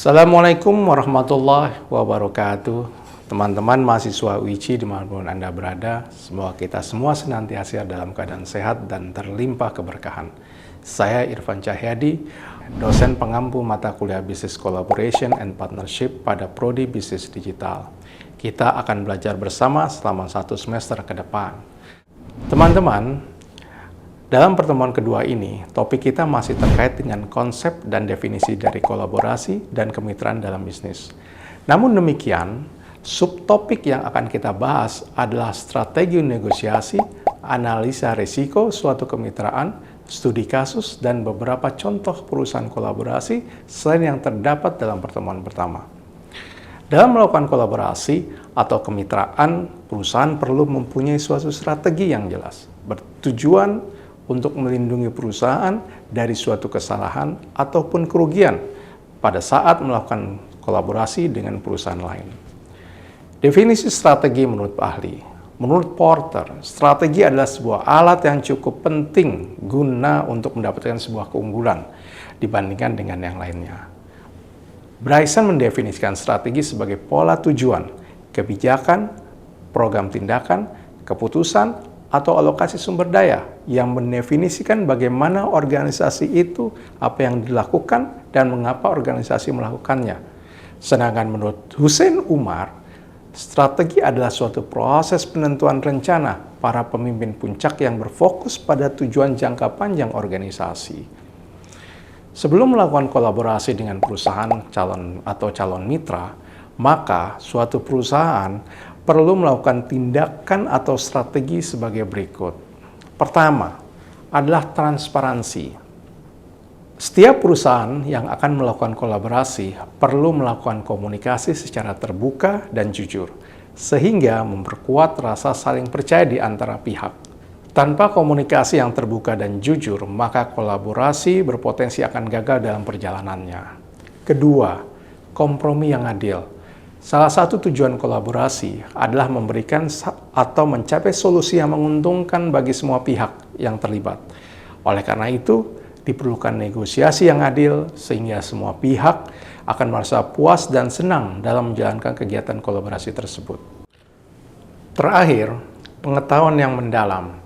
Assalamualaikum warahmatullahi wabarakatuh. Teman-teman mahasiswa UICI dimanapun Anda berada, semoga kita semua senantiasa dalam keadaan sehat dan terlimpah keberkahan. Saya Irfan Cahyadi, dosen pengampu mata kuliah Business Collaboration and Partnership pada Prodi Bisnis Digital. Kita akan belajar bersama selama 1 semester ke depan. Teman-teman, dalam pertemuan kedua ini, topik kita masih terkait dengan konsep dan definisi dari kolaborasi dan kemitraan dalam bisnis. Namun demikian, subtopik yang akan kita bahas adalah strategi negosiasi, analisa risiko suatu kemitraan, studi kasus, dan beberapa contoh perusahaan kolaborasi selain yang terdapat dalam pertemuan pertama. Dalam melakukan kolaborasi atau kemitraan, perusahaan perlu mempunyai suatu strategi yang jelas, bertujuan untuk melindungi perusahaan dari suatu kesalahan ataupun kerugian pada saat melakukan kolaborasi dengan perusahaan lain. Definisi strategi menurut ahli. Menurut Porter, strategi adalah sebuah alat yang cukup penting guna untuk mendapatkan sebuah keunggulan dibandingkan dengan yang lainnya. Bryson mendefinisikan strategi sebagai pola tujuan, kebijakan, program tindakan, keputusan, atau alokasi sumber daya yang mendefinisikan bagaimana organisasi itu, apa yang dilakukan, dan mengapa organisasi melakukannya. Sedangkan menurut Hussein Umar, strategi adalah suatu proses penentuan rencana para pemimpin puncak yang berfokus pada tujuan jangka panjang organisasi. Sebelum melakukan kolaborasi dengan perusahaan calon mitra, maka suatu perusahaan perlu melakukan tindakan atau strategi sebagai berikut. Pertama, adalah transparansi. Setiap perusahaan yang akan melakukan kolaborasi perlu melakukan komunikasi secara terbuka dan jujur, sehingga memperkuat rasa saling percaya di antara pihak. Tanpa komunikasi yang terbuka dan jujur, maka kolaborasi berpotensi akan gagal dalam perjalanannya. Kedua, kompromi yang adil. Salah satu tujuan kolaborasi adalah memberikan atau mencapai solusi yang menguntungkan bagi semua pihak yang terlibat. Oleh karena itu, diperlukan negosiasi yang adil sehingga semua pihak akan merasa puas dan senang dalam menjalankan kegiatan kolaborasi tersebut. Terakhir, pengetahuan yang mendalam.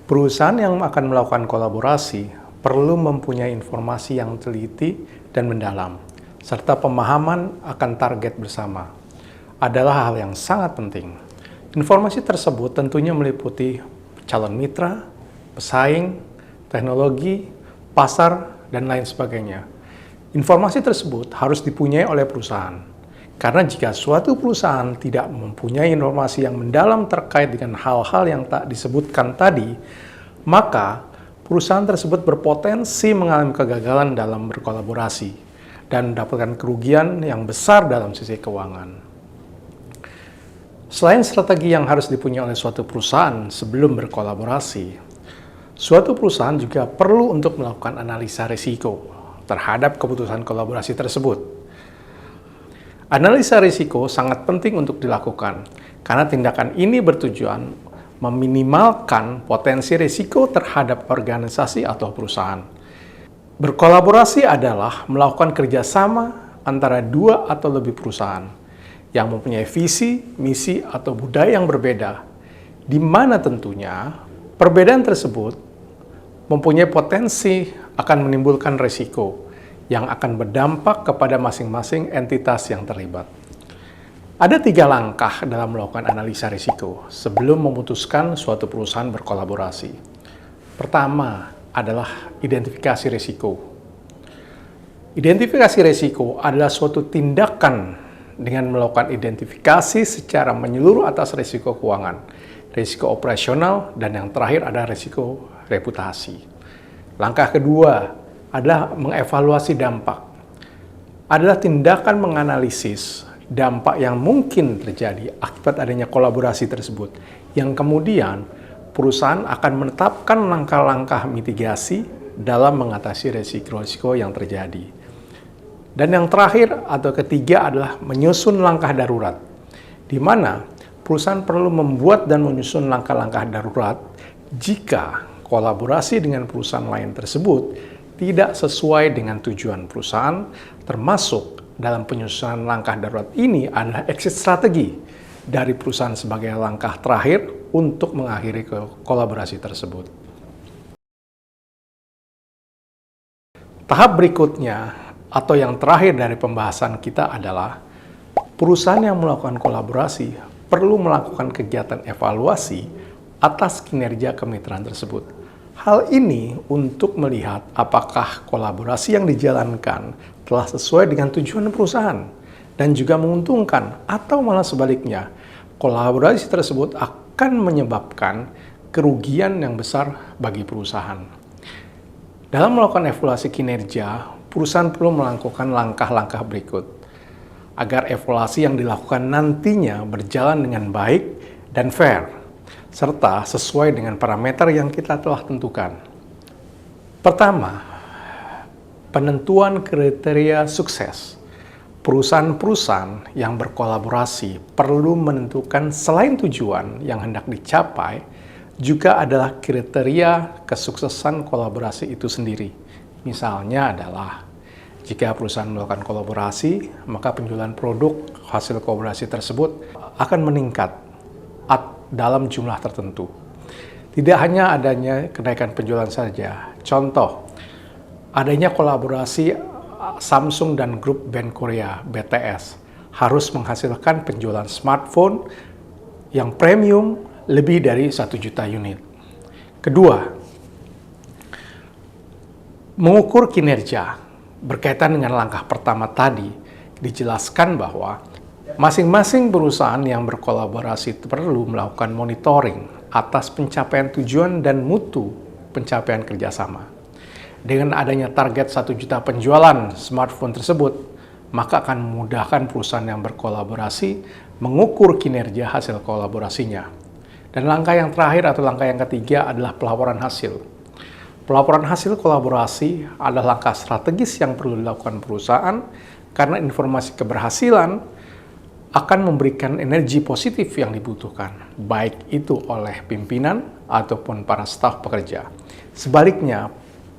Perusahaan yang akan melakukan kolaborasi perlu mempunyai informasi yang teliti dan mendalam, serta pemahaman akan target bersama adalah hal yang sangat penting. Informasi tersebut tentunya meliputi calon mitra, pesaing, teknologi, pasar, dan lain sebagainya. Informasi tersebut harus dipunyai oleh perusahaan, karena jika suatu perusahaan tidak mempunyai informasi yang mendalam terkait dengan hal-hal yang tak disebutkan tadi, maka perusahaan tersebut berpotensi mengalami kegagalan dalam berkolaborasi dan mendapatkan kerugian yang besar dalam sisi keuangan. Selain strategi yang harus dipunyai oleh suatu perusahaan sebelum berkolaborasi, suatu perusahaan juga perlu untuk melakukan analisa risiko terhadap keputusan kolaborasi tersebut. Analisa risiko sangat penting untuk dilakukan, karena tindakan ini bertujuan meminimalkan potensi risiko terhadap organisasi atau perusahaan. Berkolaborasi adalah melakukan kerjasama antara dua atau lebih perusahaan yang mempunyai visi, misi, atau budaya yang berbeda, di mana tentunya perbedaan tersebut mempunyai potensi akan menimbulkan risiko yang akan berdampak kepada masing-masing entitas yang terlibat. Ada 3 langkah dalam melakukan analisa risiko sebelum memutuskan suatu perusahaan berkolaborasi. Pertama adalah identifikasi risiko. Identifikasi risiko adalah suatu tindakan dengan melakukan identifikasi secara menyeluruh atas risiko keuangan, risiko operasional, dan yang terakhir ada risiko reputasi. Langkah kedua adalah mengevaluasi dampak. Adalah tindakan menganalisis dampak yang mungkin terjadi akibat adanya kolaborasi tersebut, yang kemudian perusahaan akan menetapkan langkah-langkah mitigasi dalam mengatasi risiko-risiko yang terjadi. Dan yang terakhir atau ketiga adalah menyusun langkah darurat, di mana perusahaan perlu membuat dan menyusun langkah-langkah darurat jika kolaborasi dengan perusahaan lain tersebut tidak sesuai dengan tujuan perusahaan, termasuk dalam penyusunan langkah darurat ini adalah exit strategi dari perusahaan sebagai langkah terakhir untuk mengakhiri kolaborasi tersebut. Tahap berikutnya atau yang terakhir dari pembahasan kita adalah perusahaan yang melakukan kolaborasi perlu melakukan kegiatan evaluasi atas kinerja kemitraan tersebut. Hal ini untuk melihat apakah kolaborasi yang dijalankan telah sesuai dengan tujuan perusahaan dan juga menguntungkan, atau malah sebaliknya, kolaborasi tersebut akan menyebabkan kerugian yang besar bagi perusahaan. Dalam melakukan evaluasi kinerja, perusahaan perlu melakukan langkah-langkah berikut agar evaluasi yang dilakukan nantinya berjalan dengan baik dan fair, serta sesuai dengan parameter yang kita telah tentukan. Pertama, penentuan kriteria sukses. Perusahaan-perusahaan yang berkolaborasi perlu menentukan selain tujuan yang hendak dicapai, juga adalah kriteria kesuksesan kolaborasi itu sendiri. Misalnya adalah, jika perusahaan melakukan kolaborasi, maka penjualan produk hasil kolaborasi tersebut akan meningkat dalam jumlah tertentu. Tidak hanya adanya kenaikan penjualan saja. Contoh, adanya kolaborasi Samsung dan grup band Korea BTS harus menghasilkan penjualan smartphone yang premium lebih dari 1 juta unit. Kedua, mengukur kinerja. Berkaitan dengan langkah pertama tadi, dijelaskan bahwa masing-masing perusahaan yang berkolaborasi perlu melakukan monitoring atas pencapaian tujuan dan mutu pencapaian kerjasama. Dengan adanya target 1 juta penjualan smartphone tersebut, maka akan memudahkan perusahaan yang berkolaborasi mengukur kinerja hasil kolaborasinya. Dan langkah yang terakhir atau langkah yang ketiga adalah pelaporan hasil. Pelaporan hasil kolaborasi adalah langkah strategis yang perlu dilakukan perusahaan karena informasi keberhasilan akan memberikan energi positif yang dibutuhkan, baik itu oleh pimpinan ataupun para staf pekerja. Sebaliknya,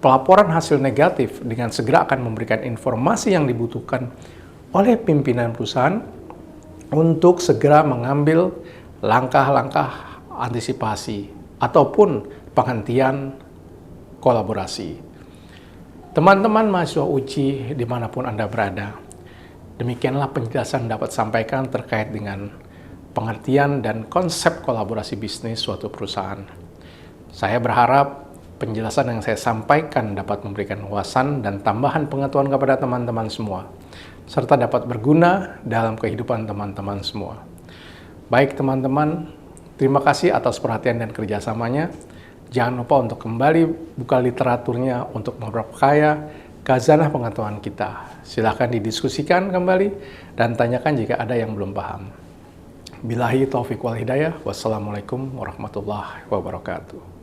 pelaporan hasil negatif dengan segera akan memberikan informasi yang dibutuhkan oleh pimpinan perusahaan untuk segera mengambil langkah-langkah antisipasi ataupun penghentian kolaborasi. Teman-teman mahasiswa UCI dimanapun Anda berada, demikianlah penjelasan dapat sampaikan terkait dengan pengertian dan konsep kolaborasi bisnis suatu perusahaan. Saya berharap penjelasan yang saya sampaikan dapat memberikan wawasan dan tambahan pengetahuan kepada teman-teman semua, serta dapat berguna dalam kehidupan teman-teman semua. Baik teman-teman, terima kasih atas perhatian dan kerjasamanya. Jangan lupa untuk kembali buka literaturnya untuk memperkaya khazanah pengetahuan kita. Silahkan didiskusikan kembali dan tanyakan jika ada yang belum paham. Billahi taufiq wal hidayah. Wassalamualaikum warahmatullahi wabarakatuh.